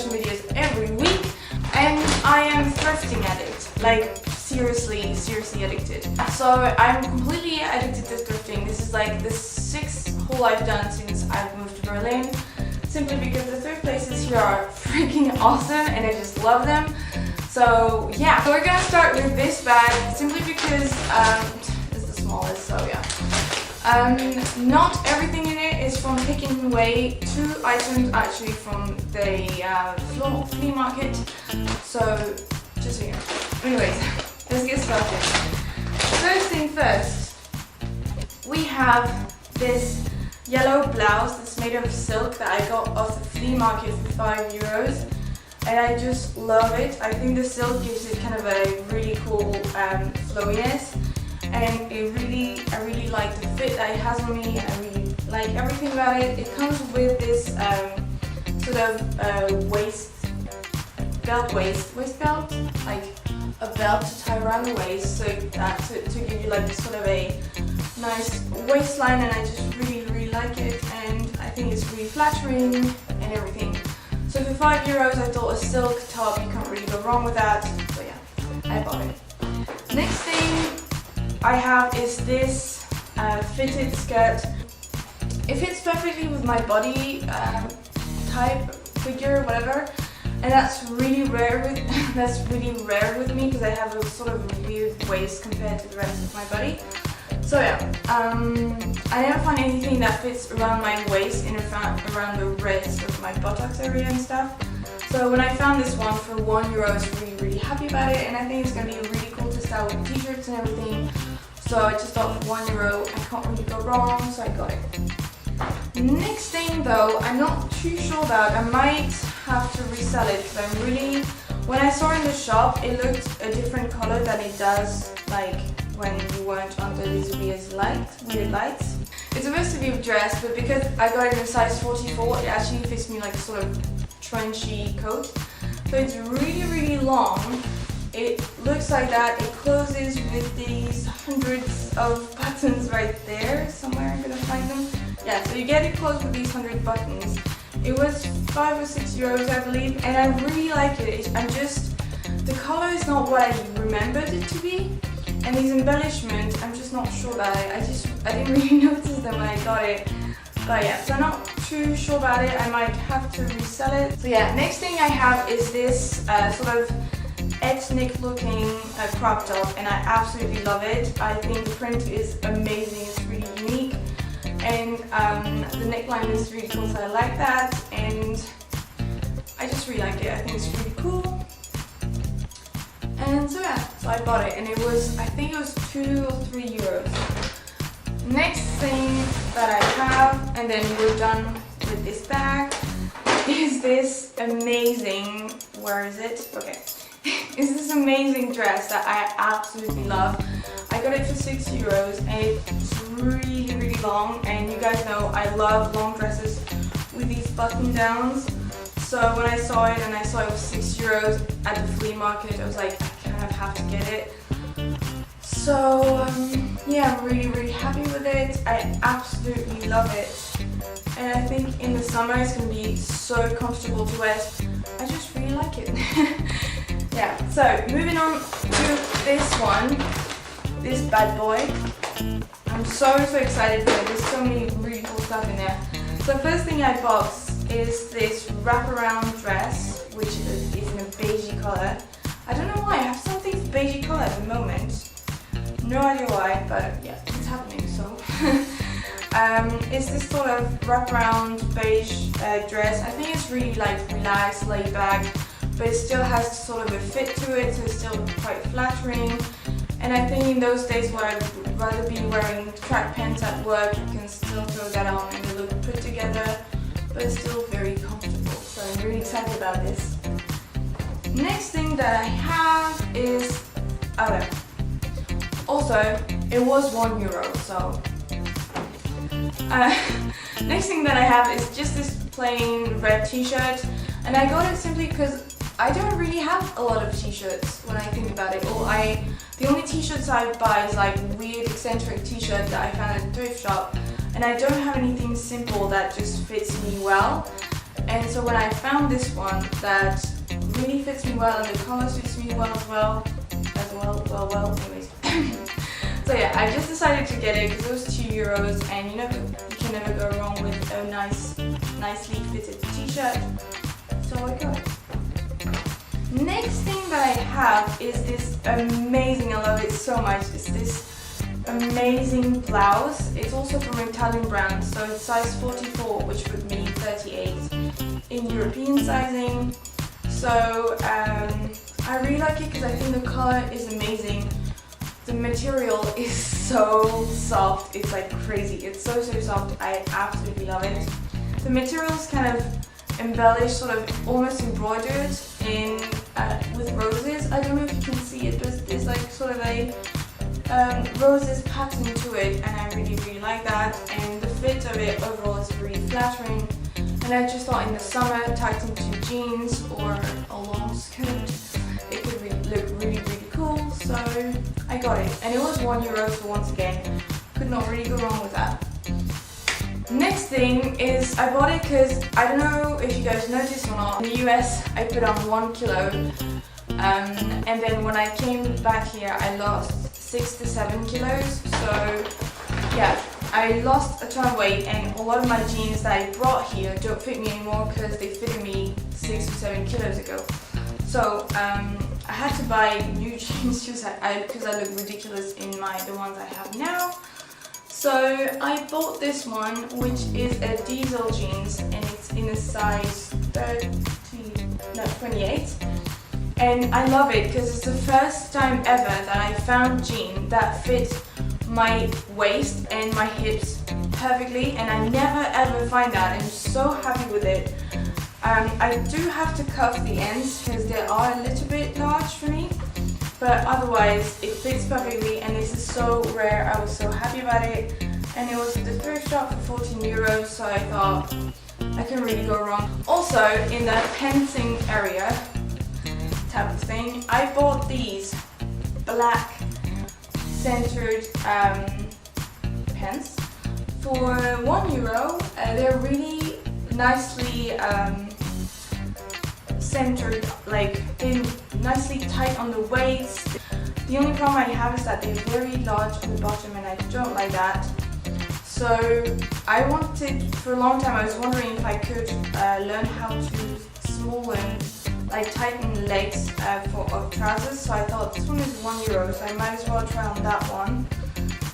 fashion videos every week, and I am thrifting addict, like seriously addicted. So I'm completely addicted to thrifting. This is like the 6th haul I've done since I've moved to Berlin, simply because the thrift places here are freaking awesome and I just love them. So yeah, so we're gonna start with this bag simply because it's the smallest, so yeah. Not everything in it is from taking away. 2 items actually from the flea market. So just so you know. Anyways, let's get started. First thing first, we have this yellow blouse that's made of silk that I got off the flea market for €5, and I just love it. I think the silk gives it kind of a really cool flowiness, and I really like the fit that it has on me. I really like everything about it. It comes with this sort of waist belt, like a belt to tie around the waist, so that to give you like sort of a nice waistline, and I just really like it, and I think it's really flattering and everything. So for €5 I thought a silk top, you can't really go wrong with that, so yeah, I bought it. Next thing I have is this fitted skirt. It fits perfectly with my body type, figure, whatever, and that's really rare with me because I have a sort of weird waist compared to the rest of my body. So yeah, I never find anything that fits around my waist and around the rest of my buttocks area and stuff. So when I found this one for €1, I was really happy about it, and I think it's gonna be really cool to style with t-shirts and everything. So I just thought for €1 I can't really go wrong, so I got it. Next thing though, I'm not too sure about. I might have to resell it because when I saw it in the shop, it looked a different color than it does like when you weren't under these weird lights. It's supposed to be a dress, but because I got it in a size 44, it actually fits me like a sort of trenchy coat. So it's really long. It looks like that. It closes with these hundreds of buttons right there. Somewhere I'm gonna find them. Yeah, so you get it closed with these 100 buttons. It was €5 or €6, I believe, and I really like it. The color is not what I remembered it to be, and these embellishments, I'm just not sure about it. I didn't really notice them when I got it. But yeah, so I'm not too sure about it. I might have to resell it. So yeah, next thing I have is this sort of ethnic looking crop top, and I absolutely love it. I think the print is amazing. It's really unique, and the neckline is really cool, so I like that, and I just really like it. I think it's really cool. And so yeah, so I bought it, and I think it was €2 or €3. Next thing that I have, and then we're done with this bag, is this amazing, where is it? Okay. It's this amazing dress that I absolutely love. I got it for €6, and it's really long, and you guys know I love long dresses with these button downs. So when I saw it and I saw it was €6 at the flea market, I was like, I kind of have to get it. So yeah, I'm really happy with it. I absolutely love it, and I think in the summer it's going to be so comfortable to wear. I just really like it. Yeah, so moving on to this one, this bad boy. I'm so excited for it. There's so many really cool stuff in there. So first thing I bought is this wraparound dress, which is in a beigey color. I don't know why, I have something beigey color at the moment. No idea why, but yeah, it's happening, so. It's this sort of wraparound beige dress. I think it's really like relaxed, laid back, but it still has sort of a fit to it, so it's still quite flattering. And I think in those days where I'd rather be wearing track pants at work, you can still throw that on and you look put together, but it's still very comfortable. So I'm really excited about this. Next thing that I have is, also, it was €1, so. Next thing that I have is just this plain red t-shirt, and I got it simply because I don't really have a lot of t-shirts when I think about it. The only t-shirts I buy is like weird eccentric t-shirt that I found at a thrift shop, and I don't have anything simple that just fits me well. And so when I found this one that really fits me well and the color suits me well anyways. So yeah, I just decided to get it because it was €2 and you know, you can never go wrong with a nicely fitted t-shirt. So I got it. Next thing that I have is this amazing, I love it so much, it's this amazing blouse. It's also from an Italian brand, so it's size 44, which would mean 38 in European sizing. So I really like it because I think the color is amazing. The material is so soft, it's like crazy. It's so soft, I absolutely love it. The material is kind of embellished, sort of almost embroidered in with roses. I don't know if you can see it, but there's like sort of a roses pattern to it, and I really like that. And the fit of it overall is really flattering. And I just thought in the summer, tucked into jeans or a long skirt, it could look really cool. So I got it, and it was €1. So once again, could not really go wrong with that. Next thing is I bought it because I don't know if you guys noticed or not. In the US, I put on 1 kilo, and then when I came back here, I lost 6 to 7 kilos. So yeah, I lost a ton of weight, and a lot of my jeans that I brought here don't fit me anymore because they fitted me 6 or 7 kilos ago. So I had to buy new jeans because I look ridiculous in the ones I have now. So I bought this one, which is a diesel jeans, and it's in a size 28. And I love it because it's the first time ever that I found jeans that fit my waist and my hips perfectly, and I never ever find that. I'm so happy with it. I do have to cuff the ends because they are a little bit large for me, but otherwise it fits perfectly, and this is so rare. I was so happy about it, and it was at the thrift shop for €14, so I thought I couldn't really go wrong. Also, in the fencing area type of thing, I bought these black centered pens for €1. They're really nicely centered, like they're nicely tight on the waist. The only problem I have is that they're very large on the bottom, and I don't like that. So I wanted, for a long time I was wondering if I could learn how to smallen, like tighten the legs of trousers. So I thought this one is €1, so I might as well try on that one.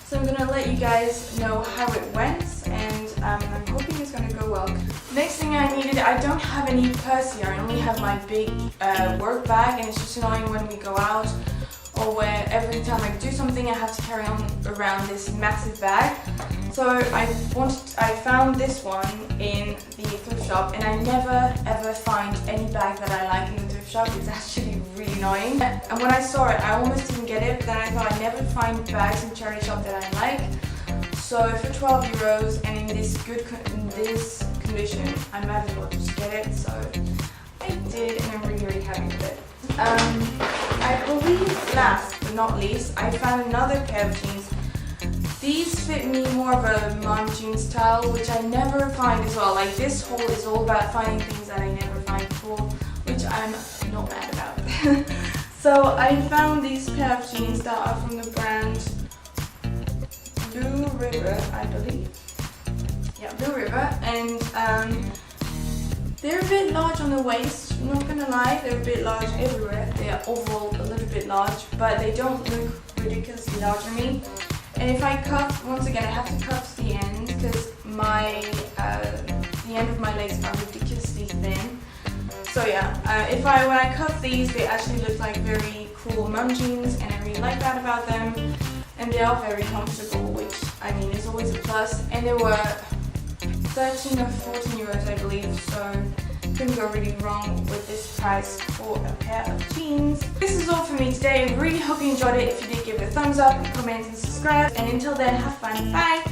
So I'm gonna let you guys know how it went, and I'm hoping it's gonna go well. Next thing I needed, I don't have any purse here. I only have my big work bag, and it's just annoying when we go out or where every time I do something I have to carry on around this massive bag. So I found this one in the thrift shop, and I never ever find any bag that I like in the thrift shop. It's actually really annoying. And when I saw it, I almost didn't get it, but then I thought I'd never find bags in charity shop that I like. So for €12 and in this condition, I might as well just get it. So I did, and I'm really happy with it. I believe last but not least, I found another pair of jeans. These fit me more of a mom jean style, which I never find as well. Like, this haul is all about finding things that I never find before, which I'm not mad about. So I found these pair of jeans that are from the brand Blue River, I believe. Yeah, Blue River, and they're a bit large on the waist, I'm not gonna lie, they're a bit large everywhere. They are overall a little bit large, but they don't look ridiculously large on me. And if I cuff, once again I have to cuff the end because the end of my legs are ridiculously thin. So yeah, when I cuff these, they actually look like very cool mum jeans, and I really like that about them. And they are very comfortable, which I mean is always a plus. And they were 13 or 14 euros, I believe, so couldn't go really wrong with this price for a pair of jeans. This is all for me today. I really hope you enjoyed it. If you did, give it a thumbs up, comment and subscribe. And until then, have fun. Bye!